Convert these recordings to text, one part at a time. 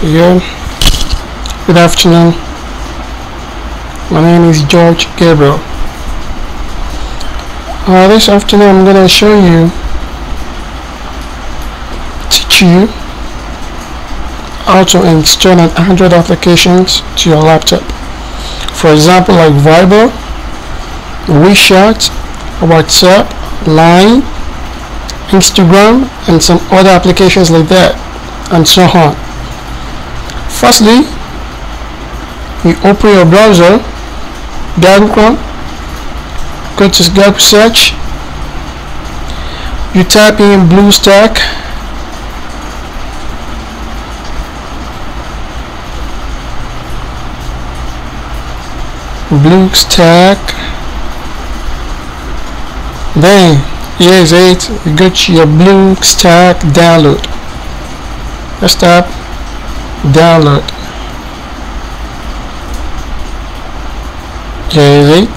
Yeah, good afternoon. My name is George Gabriel. This afternoon I'm gonna teach you how to install an Android applications to your laptop. For example, like Viber, WeChat, WhatsApp, Line, Instagram, and some other applications like that, and so on. Firstly, you open your browser, Google Chrome, go to Google search, you type in BlueStack, then here's it, you go to your BlueStack download. Let's tap download. Here's it.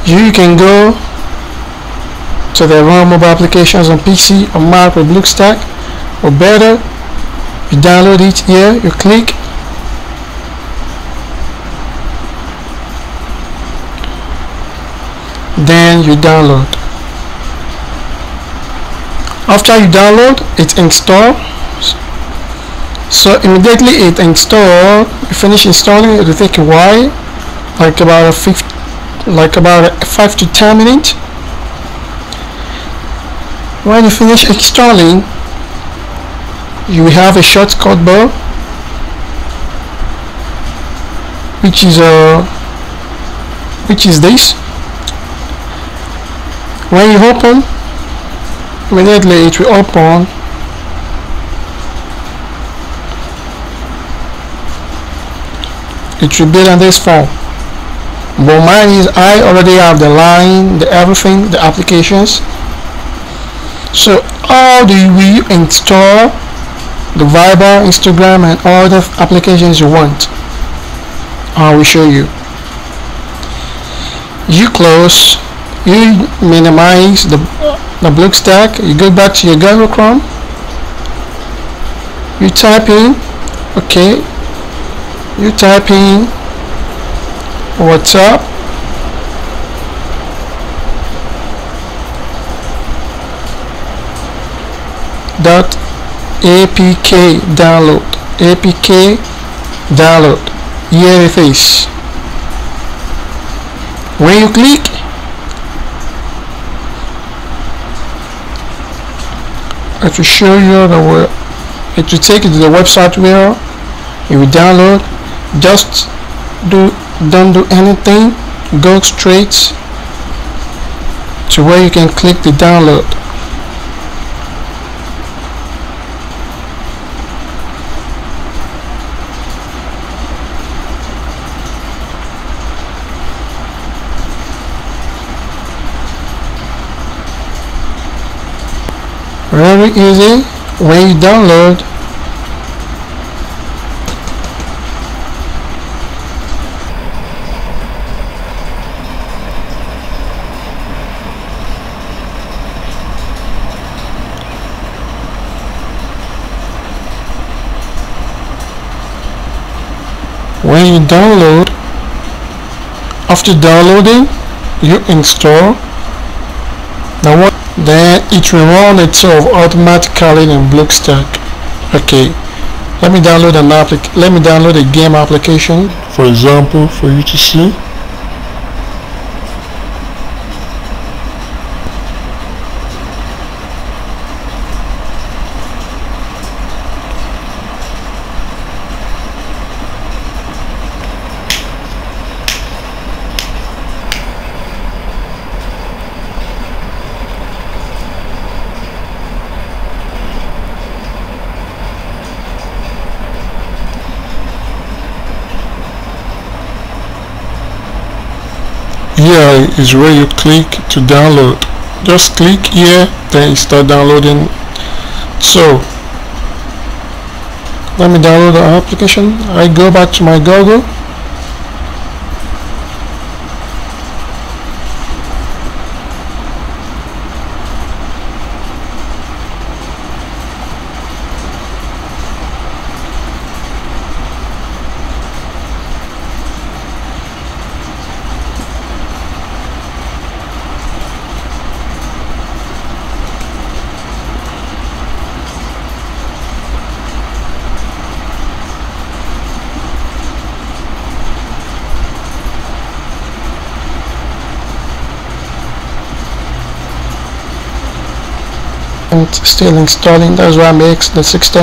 You can go to the Run mobile applications on PC or Mac with BlueStack, or better, you download it here, you click, then you download. After you download, it installs. So immediately it installs, you finish installing, it will take a while, like about 5 to 10 minutes. When you finish installing, you will have a shortcut bar, which is this. When you open, immediately it will open. It will be on this form. But mine is, I already have the Line, the everything, the applications. So how do we install the Viber, Instagram, and all the applications you want? I will show you. You close, you minimize the BlueStack, you go back to your Google Chrome, you type in, okay, you type in WhatsApp, .apk download, here it is. When you click, it will show you it will take you to the website where you will download. Just don't do anything, go straight to where you can click the download. Very easy. When you download, after downloading, you install. Then it will run itself automatically in BlueStack. Okay, let me download a game application, for example, for you to see. Here is where you click to download. Just click here, then start downloading. So let me download the application. I go back to my Google, and still installing. That's why I makes the 16.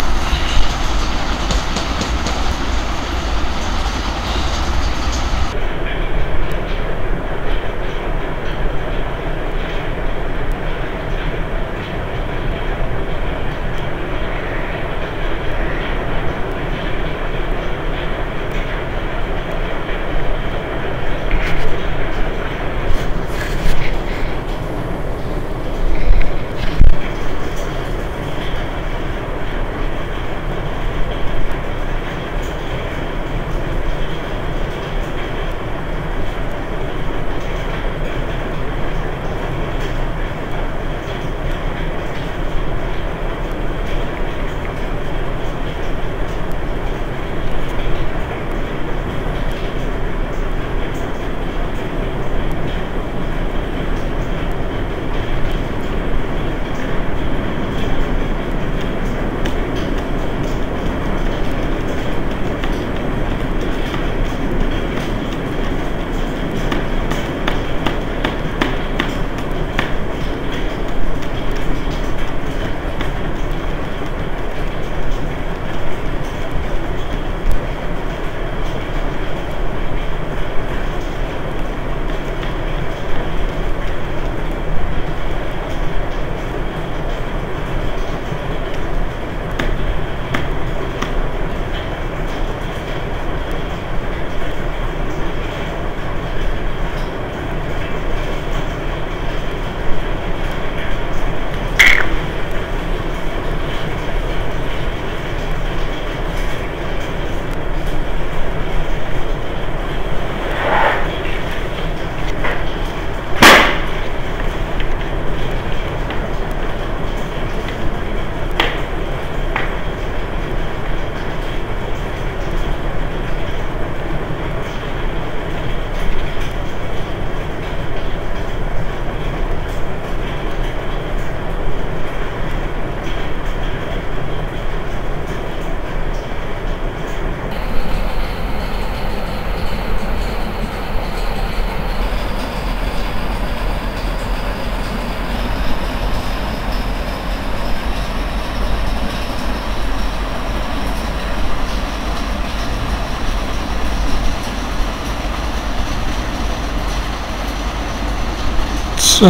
So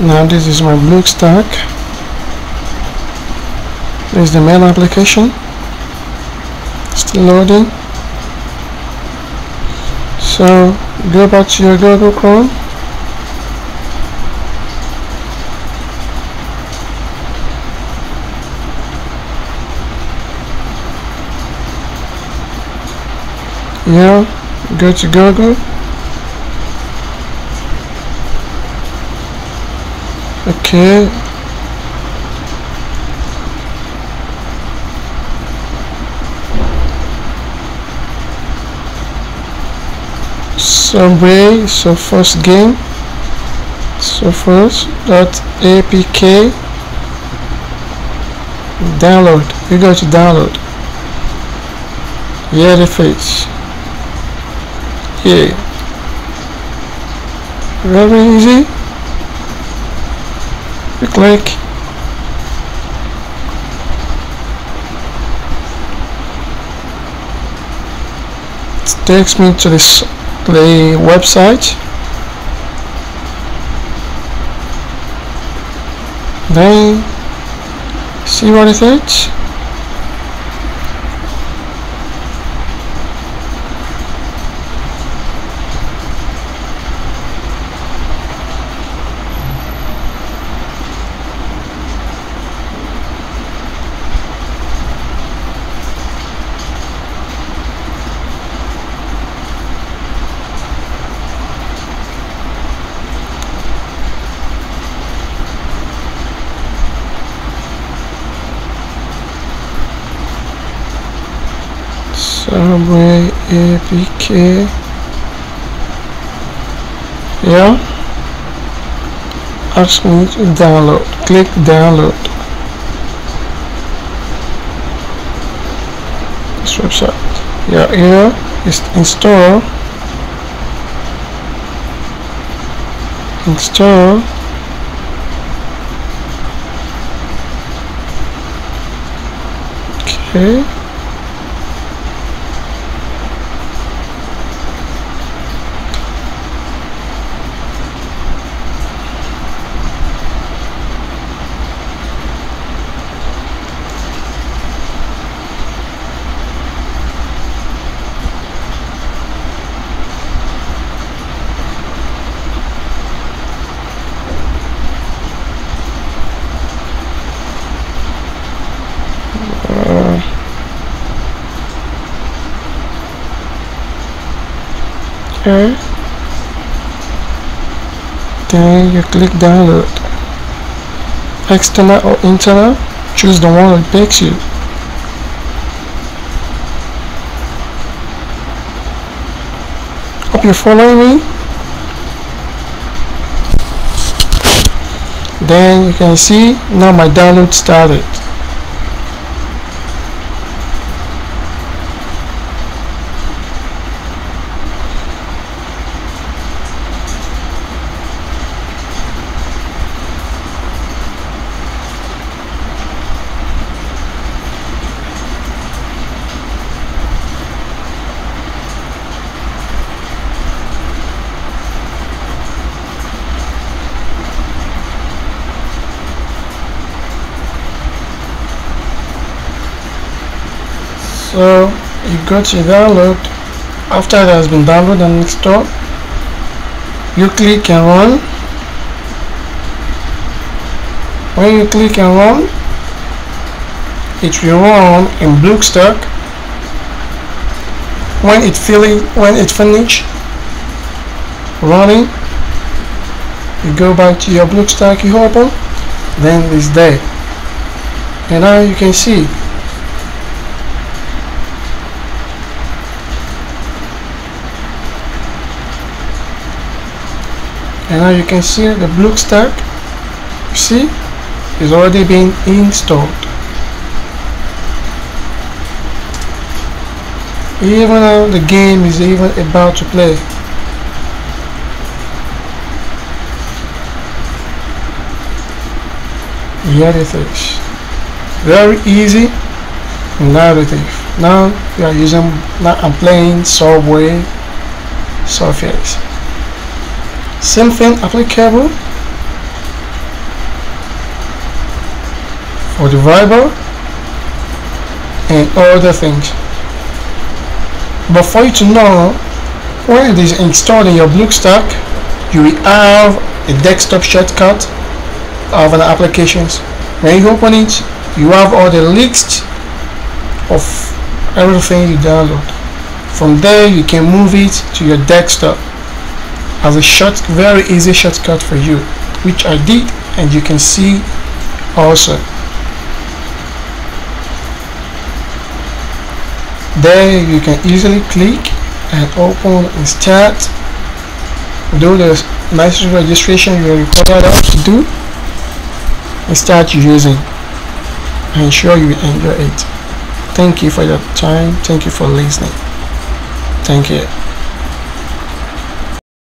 now this is my BlueStack. This is the main application, still loading. So go back to your Google Chrome. Yeah, go to Google. Okay. Subway, so first game, so first.apk, download. You go to download. Yeah, the face. Yeah, very easy. You click, it takes me to the website. Then see what it is. Subway APK. Yeah, ask me to download. Click download this website. Yeah, here is install. install. Okay. Okay. Then you click download. External or internal, choose the one that pics you. Hope you're following me. Then you can see now my download started. So you go to download. After it has been downloaded and installed, you click and run. When you click and run, it will run in BlueStack. When it finishes running, you go back to your BlueStack, you open, then it's there. And now you can see the BlueStack. You see, it's already been installed. Even though the game is even about to play. Here it is. Very easy and narrative. Now we are using. Now I'm playing Subway Surfers. Same thing applicable for the Viber and other things. But for you to know, when it is installed in your BlueStack, you will have a desktop shortcut of an applications. When you open it, you have all the list of everything you download. From there, you can move it to your desktop as a very easy shortcut for you, which I did, and you can see also. There you can easily click and open and start, do the necessary registration you are required to do, and start using. I'm sure you will enjoy it. Thank you for your time. Thank you for listening. Thank you.